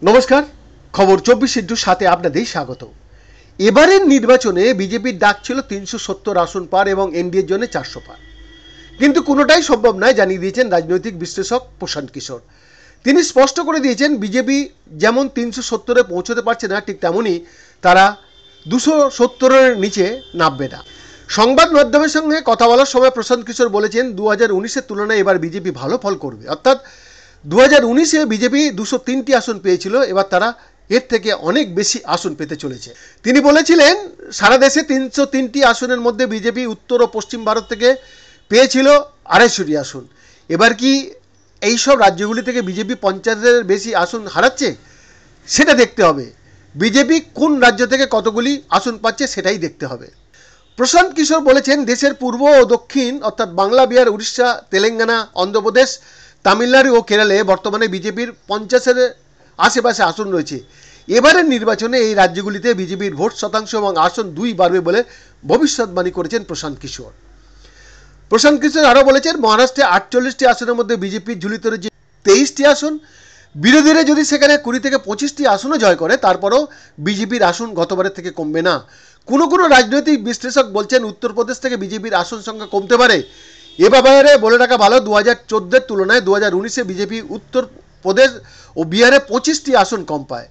নমস্কার, খবর 24x7 আপনাদের স্বাগত। এবারের নির্বাচনে বিজেপির ডাক ছিল 370 আসন পার এবং এনডিএর জন্য 400 পার, কিন্তু কোনোটাই সম্ভব নয় জানিয়ে দিয়েছেন রাজনৈতিক বিশ্লেষক প্রশান্ত কিশোর। তিনি স্পষ্ট করে দিয়েছেন বিজেপি যেমন 370-এ পৌঁছতে পারছে না, ঠিক তেমনই তারা 270-এর নিচে নামবে না। সংবাদ মাধ্যমের সঙ্গে কথা বলার সময় প্রশান্ত কিশোর বলেছেন 2019-এর তুলনায় এবার বিজেপি ভালো ফল করবে, অর্থাৎ 2019-এ বিজেপি 203টি আসন পেয়েছিল, এবার তারা এর থেকে অনেক বেশি আসন পেতে চলেছে। তিনি বলেছিলেন সারা দেশে 303টি আসনের মধ্যে বিজেপি উত্তর ও পশ্চিম ভারত থেকে পেয়েছিল 250টি আসন। এবার কি এইসব রাজ্যগুলি থেকে বিজেপি 50-এর বেশি আসন হারাচ্ছে? সেটা দেখতে হবে। বিজেপি কোন রাজ্য থেকে কতগুলি আসন পাচ্ছে সেটাই দেখতে হবে। প্রশান্ত কিশোর বলেছেন দেশের পূর্ব ও দক্ষিণ অর্থাৎ বাংলা, বিহার, উড়িষ্যা, তেলেঙ্গানা, অন্ধ্রপ্রদেশ, তামিলনাড়ু ও কেরালে বর্তমানে বিজেপির 50-এর আশেপাশে আসন রয়েছে। এবারের নির্বাচনে এই রাজ্যগুলিতে বিজেপির ভোট শতাংশ এবং আসন 2 বাড়বে বলে ভবিষ্যৎবাণী করেছেন প্রশান্ত কিশোর। প্রশান্ত কিশোর আরও বলেছেন মহারাষ্ট্রে 48টি আসনের মধ্যে বিজেপির ঝুলিতে রয়েছে 23টি আসন। বিরোধীরা যদি সেখানে 20 থেকে 25টি আসনও জয় করে তারপরেও বিজেপির আসন গতবারের থেকে কমবে না। কোনো রাজনৈতিক বিশ্লেষক বলছেন উত্তরপ্রদেশ থেকে বিজেপির আসন সংখ্যা কমতে পারে। এ ব্যাপারে বলে রাখা ভালো, 2014-এর তুলনায় 2019-এ বিজেপি উত্তরপ্রদেশ ও বিহারে 25টি আসন কম পায়।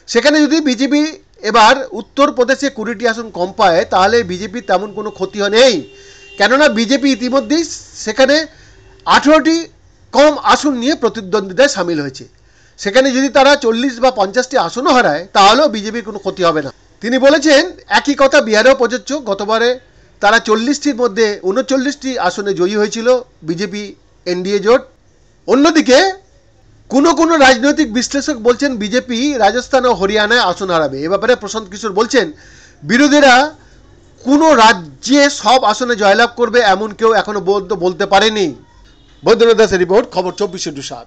সেখানে যদি বিজেপি এবার উত্তরপ্রদেশে 20টি আসন কম পায় তাহলে বিজেপির তেমন কোনো ক্ষতি নেই, কেননা বিজেপি ইতিমধ্যেই সেখানে 18টি কম আসন নিয়ে প্রতিদ্বন্দ্বিতায় সামিল হয়েছে। সেখানে যদি তারা 40 বা 50টি আসনও হারায় তাহলেও বিজেপির কোনো ক্ষতি হবে না। তিনি বলেছেন একই কথা বিহারেও প্রযোজ্য। গতবারে তারা 40টির মধ্যে 39টি আসনে জয়ী হয়েছিল বিজেপি এনডিএ জোট। অন্যদিকে কোনো রাজনৈতিক বিশ্লেষক বলছেন বিজেপি রাজস্থান ও হরিয়ানায় আসন হারাবে। এ ব্যাপারে প্রশান্ত কিশোর বলছেন বিরোধীরা কোনো রাজ্যে সব আসনে জয়লাভ করবে এমন কেউ এখনো বলতে পারেনি। বৈদ্যনাথ দাসের রিপোর্ট, খবর 24x7।